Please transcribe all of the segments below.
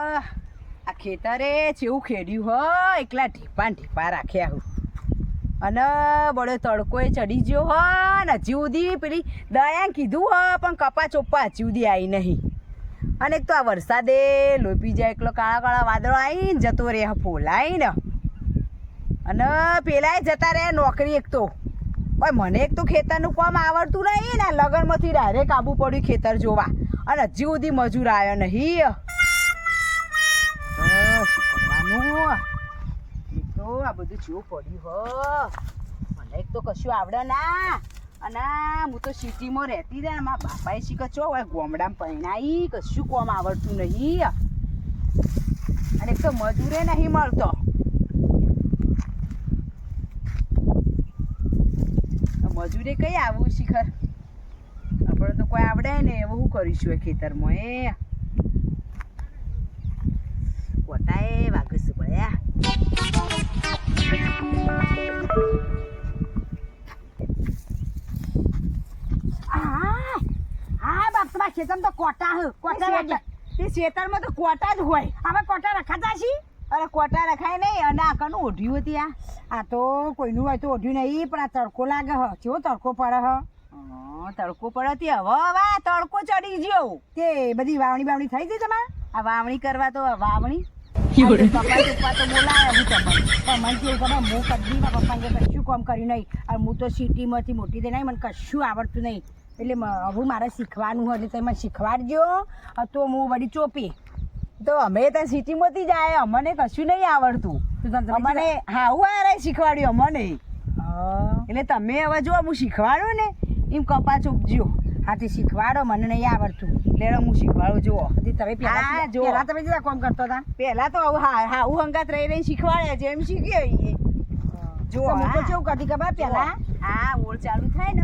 આ ખેતરે ચેવું ખેડ્યું હ એકલા ઢીપા રાખ્યા હું અને બડો તડકોએ ચડી ગયો હ ને હજી સુધી પેલી દયા કીધું હ પણ કપા ચોપ્પા હજી સુધી આવી નહીં. અને એક તો આ વરસાદે લોપી જાય એકલો કાળા કાળા વાદળો આવીને જતો રહે ફોલાઈ ને અને પેલાય જતા રહે નોકરી. એક તો ભાઈ મને એક તો ખેતરનું કામ આવડતું નહીં ને લગનમાંથી ડાયરેક્ટ આબુ પડ્યું ખેતર જોવા અને હજી સુધી મજૂર આવ્યો નહીં. શું કરવાનું તો આ બધું જેવું પડ્યું હ મને એક તો કશું આવડે ના. અને હું તો સિટીમાં રહેતી ને મારા બાપાએ શીખે છો હોય ગામડામાં પહેણાઈ કશું કોમ આવડતું નહીં અને એક તો મજૂરે નહીં મળતો. મજૂરે કઈ આવું શિખર આપણે તો કોઈ આવડે ને એવું શું કરીશું એ ખેતરમાં એ કોટાએ વાગીશું પડ્યા. હા બાપ તમારા ખેતરમાં તો કોટા તે ખેતરમાં તો કોટા જ હોય. અમે કોટા રખાતા છીએ. અરે કોટા રખાય નહીં અને આ કનું ઓઢ્યું હતી આ તો કોઈનું હોય તો ઓઢ્યું નહીં પણ આ તડકો લાગે હ કેવો તડકો પડે હ. તડકો પડે તે હવે તડકો ચડી ગયો. તે બધી વાવણી થઈ ગઈ તમારે? આ વાવણી કરવા તો વાવણી પપ્પા તો બોલાવે હું તમને પણ મને કેવું ખબર હું કદી મારા પપ્પાને કશું કામ કર્યું નહીં અને હું તો સિટીમાંથી મોટી થઈ નહીં મને કશું આવડતું નહીં એટલે હવે મારે શીખવાનું હોય એટલે તમે શીખવાડજો તો હું વળી ચોપી. તો અમે ત્યાં સિટીમાંથી જ આવ્યા અમને કશું નહીં આવડતું અમને હાવું આ શીખવાડ્યું અમને એટલે તમે હવે જો હું શીખવાડું ને એમ કપા ચોપજો. હા તે શીખવાડો મને નહીં આવડતું એટલે હું શીખવાડું જુઓ તમે પહેલા તમે જેવા કામ કરતા હતા પહેલા તો હાવું હંગાત રહી શીખવાડે જેમ શીખ્યો જો હું તો કેવું કરતી ખબર પહેલા હા ઓળ ચાલુ થાય ને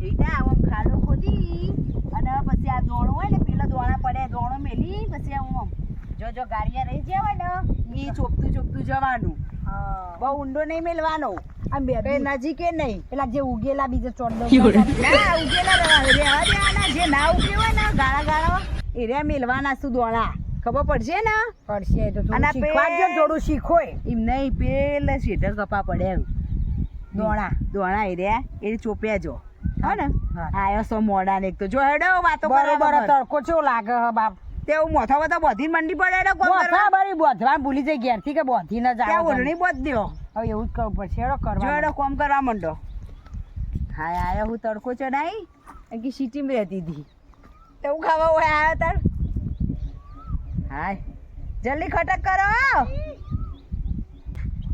એ આમ ખાડો ખોદી અને પછી આ દોણો હોય ને પેલા દોણા પડ્યા દોણો મેલી પછી આમ જો ગાડિયા રહી જાય ને એ ચોપતું જવાનું. બહુ ઊંડો નહીં મેલવાનો આમ બે નજીકે નહીં પેલા જે ઉગેલા બીજે ચોંડો ઉગેલા રહેવા દેવાના જે ના ઉગે હોય ને ગાળા એ રે મેલવાના શું દોણા ખબર પડશે ને પડશે તો થોડું શીખો એમ નહીં પેલા શેટર કપા પડે દોણા એ રે એ ચોપ્યા જો હા ને આયો સો મોડા ને એક તો જો હેડો વાતો બરોબર તડકો ચેવો લાગે હ બાપ તેવું મોથા બોથા બોધી મંડી પડે બોધવા ભૂલી જાય ઘેરથી કે બોધી ન જાય ઓળણી બોધ દ્યો હવે એવું જ કરવું પડશે હેડો કરવા હેડો કોમ કરવા માંડો. હા આયો હું તડકો ચડાઈ કે સિટીમાં રહેતી હતી તેવું ખાવા હોય આવ્યો તાર હાય જલ્દી ખટક કરો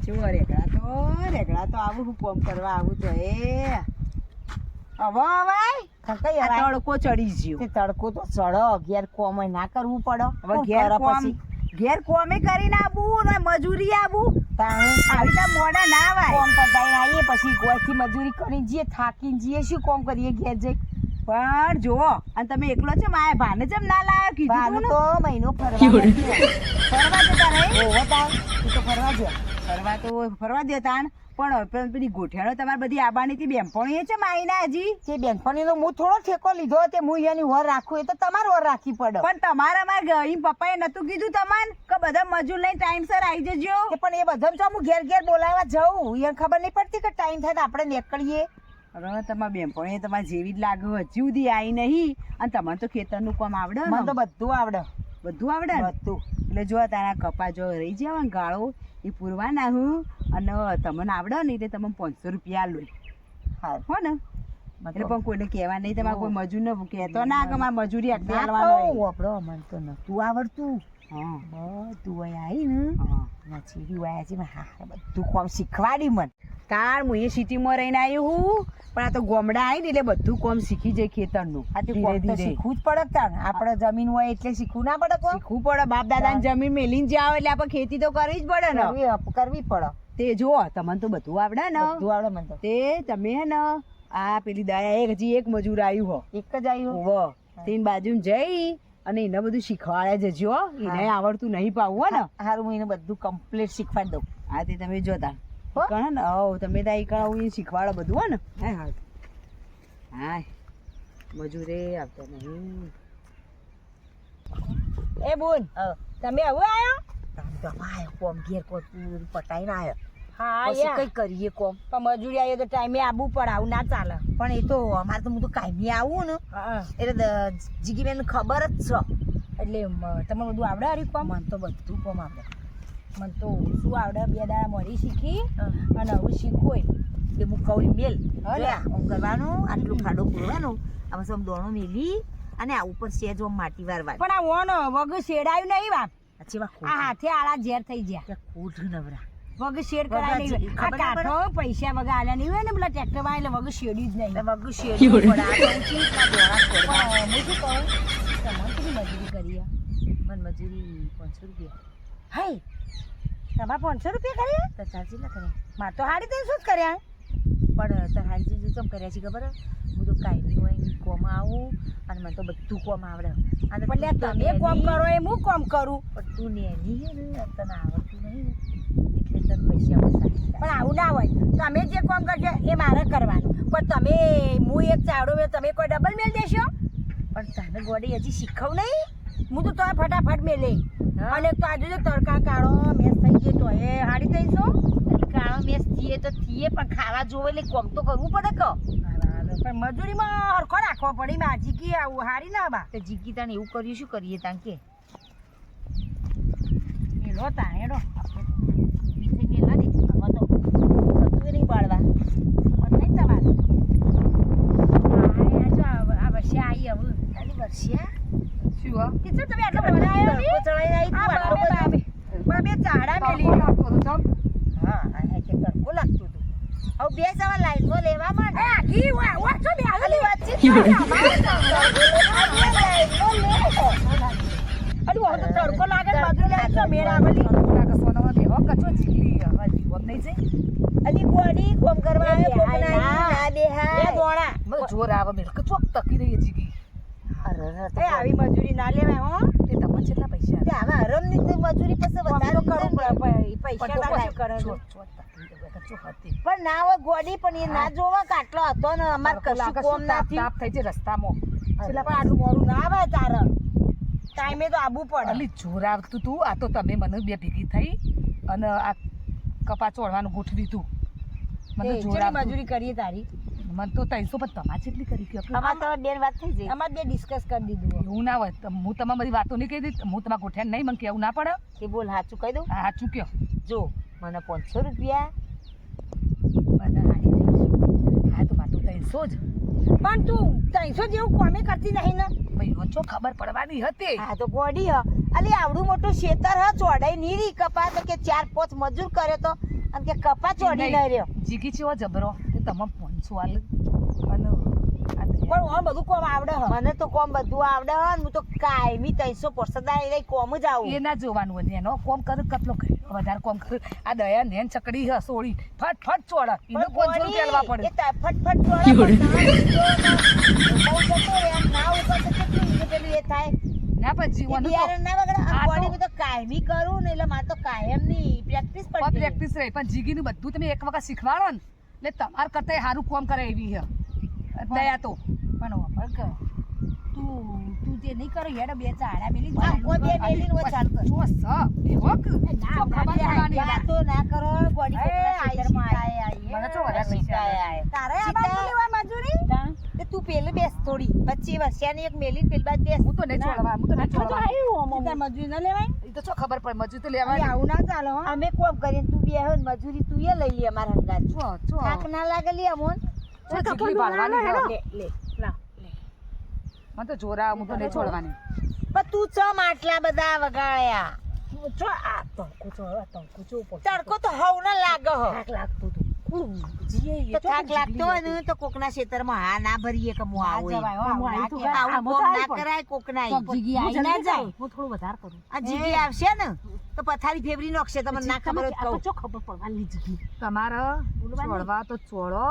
શું રેગડા તો આવું હું કોમ કરવા આવું તો એ હવે તડકો ચડી ગયો. તડકો તો ચડો ઘેર કોમ ના કરવું પડે હવે ઘેર કોમે કરીને આવું મજૂરી આવું આવી મોડા ના આવાય કોમ પતાઈને આવીએ પછી ગોળથી મજૂરી કરીને જઈએ થાકીને જઈએ શું કોમ કરીએ ઘેર જઈ. પણ જો અને તમે એકલો છે મારે ભાને જેમ ના લાવ્યો કીધું તો મહિનો ફરવા જતા રહે ફરવા દે તાણ પણ પેલી ગોઠિયાળો તમારે બધી આબાની બેનપણીઓ છે માઈના હજી તે બેનપણીનો હું થોડો ઠેકો લીધો તે હું એની વર રાખું એ તો તમારે વર રાખવી પડે. પણ તમારા એમ પપ્પાએ નતું કીધું તમારે કે બધા મજૂર લઈને ટાઈમસર આવી જજો પણ એ બધા હું ઘેર બોલાવવા જાઉં એને ખબર નહીં પડતી કે ટાઈમ થાય તો આપણે નીકળીએ. અરે તમારા બેનપણીએ તમારે જેવી જ લાગે હજી સુધી આવી નહીં અને તમારે તો ખેતરનું કામ આવડે મને તો બધું આવડે એટલે જો તારા કપા જો રહી જાય ને ગાળો એ પૂરવાના હું અને તમને આવડે ને એટલે તમે 500 રૂપિયા લો હો ને એટલે પણ કોઈને કહેવા નહીં તમારે કોઈ મજૂર ને કહેતો ના કે મારે મજૂરી આટલી આવડવાનું મને તો નતું આવડતું. તું આવી ને ચીડી વાયા છે બધું કામ શીખવાડી મને તાર હું એ સિટીમાં રહીને આવ્યું હું પણ આ તો ગામડા આવી ને એટલે બધું કામ શીખી જાય ખેતરનું. શીખવું જ પડે તાર આપણે જમીન હોય એટલે શીખવું ના પડે શીખવું પડે બાપ દાદાની જમીન મેલીને જાવ એટલે આપણે ખેતી તો કરવી જ પડે ને કરવી પડે. તે જો તમને તો બધું આવડે ને મને તો તે તમે હે ને આ પેલી દયા હજી એક મજૂર આવ્યું હો એક જ આવ્યું તેની બાજુ જઈ અને એને બધું શીખવાડે જજો એને આવડતું નહીં પાવું હો ને હારું હું એને બધું કમ્પ્લીટ શીખવાડી દઉં. હા તે તમે જોતા કણ ને તમે ત્યાં કણ શીખવાડો બધું હો ને હા મજૂરે આવતા નહીં એ બોન તમે હવે આયો તો આયો કોમ ઘેર પટાઈને આયો હા પછી યાર કઈ કરીએ કોમ પણ મજૂરી આવીએ તો ટાઈમે આવવું પડે આવું ના ચાલે પણ એ તો અમારે તો હું તો કાયમી આવું ને હા એટલે જીગીબેન ખબર જ છે એટલે તમને બધું આવડે હરી કોમ મને તો બધું કોમ આપે મને તો શું આવડે 2 દાડા મોડી શીખી અને હવે શીખોય એ હું કહું મેલ હલે. આમ કરવાનું આટલું ખાડો પૂરવાનો આમ સમ દોણો મેલી અને આ ઉપર સેજ આમ માટી વારવાની પણ આ ઓન વગ શેડાયું નહીં બાપ પછી વા આ હાથે આળા ઝેર થઈ ગયા ખોટ નવરા વગ શેડ કરાય નહીં હોય. આ ખબર ના કાંઠો પૈસા વગર આલ્યા નહીં હોય ને પેલા ટ્રેક્ટરમાં એટલે વગ શેડ્યું જ નહીં વગુ શેડી પડે આ તો ઊંચી રીતના દોણા છોડવા પણ હું શું કહું તમારે કેટલી મજૂરી કરી મને મજૂરી 500 રૂપિયા હાય તમારે 500 રૂપિયા કર્યા તો ચાર્જી ના કરે માર તો હાડી 300 જ કર્યા પણ તહારી જે ચમ કર્યા છે ખબર હે? હું તો કાયમી હોય કોમ આવું અને મને તો બધું કોમ આવડે અને પણ લે તમે કોમ કરો એ હું કોમ કરું પણ તું નેની હે ને તને આવડતું નહીં ને એટલે તને પૈસા ઓછા પણ આવું ના હોય તમે જે કોમ કરશો એ મારે કરવાનું પણ તમે હું એક ચાવડો મેં તમે કોઈ ડબલ મેલ દેશો પણ તને ગોડી હજી શીખવ નહીં હું તો તોય ફટાફટ મેલે હા? અને તો આજે જો તડકા કાઢો મેસ થઈ ગઈ તો એ હાડી 300 કાળો મેસ થઈએ તો થઈએ પણ ખાવા જોવે એટલે કોમ તો કરવું પડે કે પણ મજૂરીમાં હરખો રાખવો પડી મેં આજી કી આવું હારી ના બા તો જીગી તાને એવું કર્યું શું કરીએ તાન કે મેલો તાણેડો ઊભી થઈ મેલા દે હવે તો થતું નહીં બાળવા નહીં તમારે આ વર્ષે આવી હવે તારી વર્ષિયા શું હો? કિચન તમે આટલો બધા આવ્યો તડકો ચડાઈને આવી તું આટલો બધો બે ચાડા મેલી હા આ કે તડકો લાગતું હતું હવે બે સવા લાઈનમાં લેવા માંડ આખી વા છો બે ખાલી વાતચીત અલી વો તો તડકો લાગે ને બધું લાગે તો મેળ આવેલી અલી ગોડી કોમ કરવા આવે કોમ ના ના બે બેહા દોણા જોર આવે મેલક ચોક તકી રહી જીગી એ આવી મજૂરી ના લેવાય હો તે તમને કેટલા પૈસા તે હવે હરમ ની તો મજૂરી પછી કામ વધારે તો કરવું પડે પૈસા પણ લાગે કરે ચોક ચોક તકી રહી ચોક હતી પણ ના હોય ગોડી પણ એ ના જોવા કે આટલો હતો ને અમાર કશું કોમ નથી તાપ થઈ છે રસ્તામાં એટલે પણ આટલું મોડું ના આવે તારે ટાઈમે તો આબુ પડે અલી જોર આવતું તું આ તો તમે મને બે ભેગી થઈ અને આ કપા ચોળવાનું ગોઠવી તું મને એ જોર જેટલી આવતું મજૂરી કરીએ તારી મને તો 300 પણ તમારે જેટલી કરી કે અમાર તો બેન વાત થઈ જાય અમાર બે ડિસ્કસ કરી દીધું એવું ના હોય હું તમારી બધી વાતો નહીં કહી દી હું તમારા ગોઠ્યા નહીં મને કેવું ના પડે કે બોલ સાચું કહી દઉં હા સાચું કયો જો મને 500 રૂપિયા મને હારી દઈશ હા તો મારે તો 300 જ પણ તું 300 જેવું કોમે કરતી નહીં ને ભાઈ વચ્ચો ખબર પડવાની હતી હા તો ગોડી હ અલી આવડું મોટું ખેતર હ ચોડાઈ નીરી કપા તો કે 4-5 મજૂર કર્યો તો અને કે કપા ચોડી ન રહ્યો જીગી છે જબરો કે તમે 500 આલ અને પણ ઓમ બધું કોમ આવડે હ મને તો કોમ બધું આવડે હ ને હું તો કાયમી 300% લઈ કોમ જ આવું એ ના જોવાનું હોય એનો કોમ કર કેટલો કરે વધારે કોમ કર આ દયા નેન ચકડી હ સોળી ફટ ફટ ચોડા એને 500 રૂપિયા આલવા પડે ફટફટ ચોડા ના ઉપર તો કેટલું પેલું એ થાય ના પણ જીવવાનું બિયારણ ના વગર આ તો- બોડી તો કાયમી કરું ને એટલે મારે તો કાયમ ની પ્રેક્ટિસ પડી પ્રેક્ટિસ રહી પણ જીગીનું બધું તમે એક વખત શીખવાડો ને એટલે તમાર કરતા સારું કોમ કરે એવી છે દયા તો પણ ઓફર કર તું તે નહીં કરે હેડ બે ચાડા મેલી કોઈ બે મેલીને હોય ચાલતો. જો સ બેહોક ના, તો ખબર પડવાની વાતો ના કરો બોડી એ, આઈ શીખાય, મને તો વધારે પૈસા તારે આ બાજુ લેવાય મજૂરી તે તું પેલે બેસ થોડી 25 વર્ષની એક મેલી પેલી બાદ બેસ હું તો નહીં છોડવા હું તો નહીં છોડવા તાર મજૂરી ના લેવાય એ તો શું ખબર પડે મજૂર તો અરે લેવાની આવું ના ચાલે હો અમે કોમ કરીએ તું બે હોય ને મજૂરી તું એ લઈ લે અમારા હંગાત છો થાક ના લાગે લી અમોન છો જીગલી બાળવાની છે. લે લા મને તો જોરા હું તો નહીં છોડવાની પણ તું ચમ આટલા બધા વગાડ્યા જો આ તડકો ચો તડકો તો હવ ના લાગે હો થાક લાગતું તું તો થાક લાગતો હોય ને તો કોકના ખેતરમાં હા ના ભરીએ કે હું આવું એમ. આવું કોમ ના કરાય કોકના ઈ. જીગી આઈ ના જાય હું થોડું વધારે કરું આ જીગી આવશે ને તો પથારી ફેવરી નોખશે તમને ના ખબર હોય તો કહું. ખબર પડવાની જીગી તમારે છોડવા તો છોડો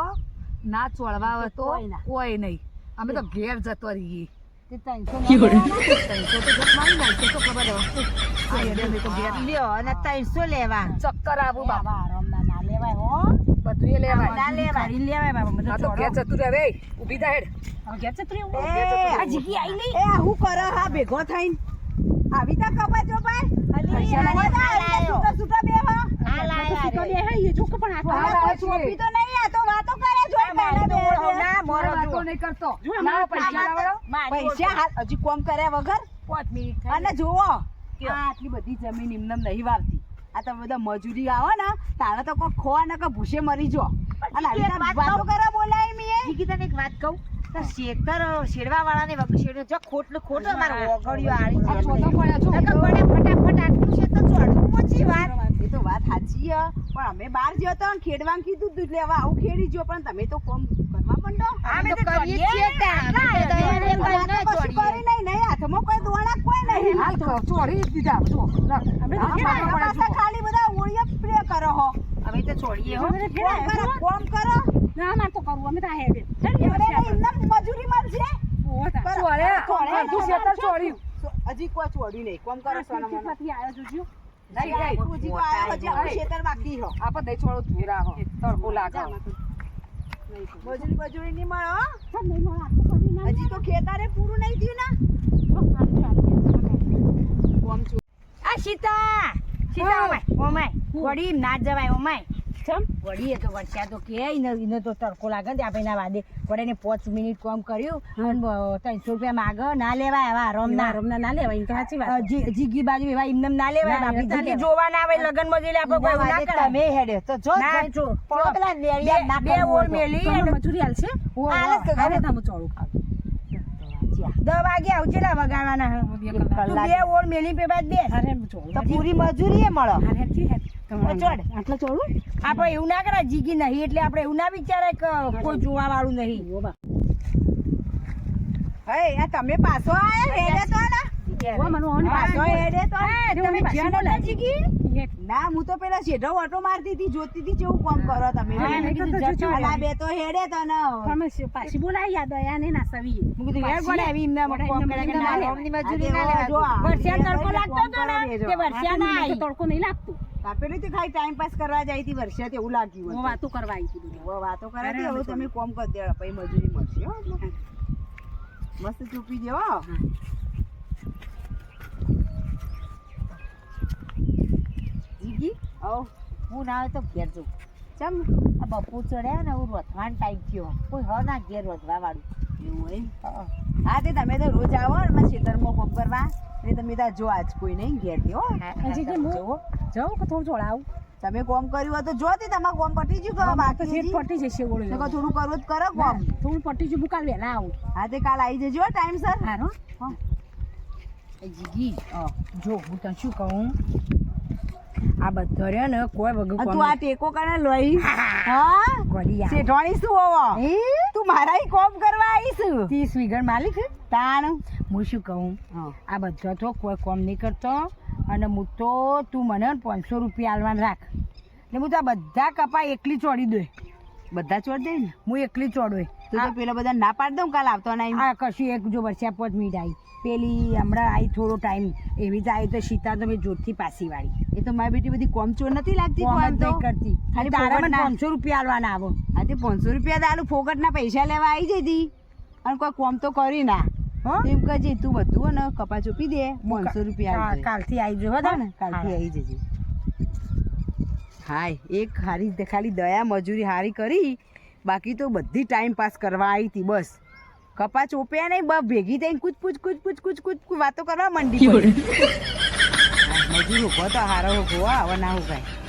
ના છોડવા હોય તો કોઈ ના. કોઈ નહીં અમે તો ઘેર જતો રહીએ તે 300 પૈસો તો જત મારી નાખશે તો ખબર હોય. આ હેડે અમે તો ઘેર લ્યો અને 300 લેવા ચક્કર આવું બાબા આરામ ના લેવાય હો બધું એ લેવાય ના લેવાય. કરી લેવાય બાબા મને આ તો ઘેર જતું રહે રે ઊભી થાય હેડ. હવે ઘેર જતું રહ્યું એ, આ જીગી આઈ નહીં એ હું કરો હા ભેગો થઈને આવી તા કપા ચોપાય પૈસા લાવો, આ લાયો. છૂટા બે હો આ લાયો તો રે. બે હે, એ જોક પણ આ તો હવે કોઈ ચોપી તો નહીં આ તો વાતો કરે જો મારી તો ઓળો ના, ના મોરો વાતો જુઓ. નહીં કરતો જો, ના મારા પૈસા પૈસા લાવો મારી પૈસા હાલ હજી કોમ કર્યા વગર 5 મિનિટ થઈ અને જુઓ આ આટલી બધી જમીન એમને નહીં વાવતી આ તમે બધા મજૂરી આવો ને તારે તો કોઈ ખો ને કે ભૂસે મરી જો અને આવી એક વાત વાતો કહું? કરે બોલાય મીએ જીગી તને એક વાત કહું તો શેતર શેરવા વાળાને વગર શેરવે જો ખોટલું ખોટું મારે ઓગળ્યો આળી આ છોટો પડ્યો છો. નકર કોને ફટાફટ આટલું શેતર ચોડવું મોચી વાત એ તો વાત સાચી હે પણ અમે બહાર ગયો તો ને ખેડવાનું કીધું તું એટલે હવે આવું ખેડી જો પણ તમે તો કોમ કરવા માંડો અમે તો કરીએ જ છીએ ત્યાં. અમે તો દયા રે ભાઈ ન કશું ચોડીએ. કરી નહીં હાથમાં કોઈ દોણા કોઈ નહીં હાલ તો ચોરી જ દીધા જો આપણે તો આ ફેરા મારા પડે પાસે ખાલી બધા ઓળિયા પ્રે કરો હો અમે તો છોડીએ હો. કોમ કરો ના માર તો કરવું અમે તો આ હેડે એમને એમને મજૂરી મળશે કરો. ચોરે ચોરે. અડધું શેતર ચોર્યું. હજી કોઈ ચોર્યું નહીં કોમ કરો સોના મને કેટલાથી આયો જોજો નહીં નહીં તું હજી કોઈ આવ્યો હજી આપણું ખેતર બાકી હો આપણ દઈ છોડો ધુરા હો તડકો લાગે મજૂરી નહીં મળે હો સર નહીં મળે આટલું કરી ના હજી તો ખેતરે પૂરું નહીં થયું ને કોમ છું આ સીતા સીતા ઓમાય ઓમાય વડી ના જવાય ઓમાય ચમ વડી એ તો વરસ્યા તો કે એને તો તડકો લાગે ને આપણે ના વાદે વડે ને 5 મિનિટ કામ કર્યું અને 300 રૂપિયા માગ ના લેવાય આવા રમના ના લેવાય તો સાચી વાત જીગી બાજુ એવા એમને ના લેવાય બાપી જીગી જોવા ના આવે લગન માં જઈને આપણે કોઈ ના કરે તમે હેડ્યો તો જો ના જો પેલા નેળિયા ના બે કરવું ઓર હોય તો. મેલી અને મજૂરી હાલશે હાલે તો હાલે તમે ચોળું ખાવ 10 વાગે આવજે લા વગાડવાના તું બે ઓર મેલી પે બાદ બે અરે ચોળું તો પૂરી મજૂરી એ મળો ચોડ આટલા ચોળું આપણે એવું ના કરાય જીગી નહીં એટલે આપણે એવું ના વિચારે કે કોઈ જોવા વાળું નહીં હે આ તમે પાછો આયા હેડે તો ને પાછો હેડે તો તમે જ્યાં ના જીગી ના હું તો પેલા શેઢો ઓટો મારતી હતી જોતી હતી કેવું કામ કરો તમે હા, મેં કીધું જજો. અને આ બે તો હેડે તો ને પાછી બોલાવી યાદ આયા ને ના સવી હું કીધું હેડ બોલે આવી એમને કોમ કર્યા કે ના રોમની મજૂરી આજે ના લેવા. જો આ વર્ષિયા તડકો એટલે લાગતો કોમ હતો કરો ને બેજો. તે વર્ષિયા ના આવી તડકો નહીં લાગતું કાપેલી તો ખાલી ટાઈમ પાસ કરવા જાય હતી વર્ષે એવું લાગ્યું હું હતું. વાતો કરવા આવી હતી હવે વાતો કરે છે હવે તમે કોમ કરી દેવા પછી મજૂરી મળશે હો એટલે. મસ્ત ચૂપી દેવો જીગી આવો હું ના હોય તો ઘેર જઉં ચમ આ બપોર ચડ્યા ને હું રોધવાનો ટાઈમ થયો કોઈ હ ના ઘેર રોધવા વાળું એવું હોય હા તે તમે તો રોજ આવો ને મારા ખેતરમાં કોમ કરવા એટલે તમે ત્યાં જો આજ કોઈ નહીં ઘેરથી હો જવો જાઉં કે થોડું જોડાવું તમે કોમ કર્યું હોય તો જો તે તમારે કોમ પટી ગયું કે બાકી હજી? પટી જશે તો ઓળે કહો થોડું કરવું જ કરો કોમ થોડું પટી જવું કાલ વહેલા આવું હા તે કાલ આવી જજો ટાઈમસર હારો જીગી જો હું તને શું કહું આ બધા રહ્યા ને કોઈ વગર તું આ ટેકો કરે લોહી હા ગોળી શેઠવાણી શું હોવો તું મારા ઈ કોમ કરવા આવીશ 30 વીઘા માલિક તાણ હું શું કહું હા. આ બધા તો કોઈ કોમ નહીં કરતો અને હું તો તું મને 500 રૂપિયા આલવાન રાખ એટલે હું તો આ બધા કપા એકલી ચોડી દે બધા છોડ દે ને હું એકલી ચોડું તો પેલા બધા ના પાડ દઉં કાલ આવતો ના આ કશું એક જો વર્ષા 5 મિનિટ આવી પેલી હમણાં આવી થોડો ટાઈમ એવી તો આવી તો સીતા તો મેં જોરથી પાછી વાળી એ તો મારી બેટી બધી કોમ ચોર નથી લાગતી કોમ કોમ જ તો નહીં કરતી ખાલી તારા મને ફોગટના. 500 રૂપિયા આલવાના આવો આ તે 500 રૂપિયા દાલું ફોગટના પૈસા લેવા આવી જતી અને કોઈ કોમ તો કરી ના હો એમ કહેજે તું બધું ને કપા ચોપી દે 500 રૂપિયા હા, આપજે. કાલથી આવી જો બધા ને કાલથી આવી જજે હાય એક હારી ખાલી દયા મજૂરી હારી કરી બાકી તો બધી ટાઈમ પાસ કરવા આવી હતી બસ કપા ચોપ્યા નહીં બસ ભેગી થઈને કૂચ પૂચ કૂચ પૂચ કૂચ કૂચ વાતો કરવા મંડી પડી. હા, મજૂર ઉભો તો હારો ઉભો હવે ના ઉભાય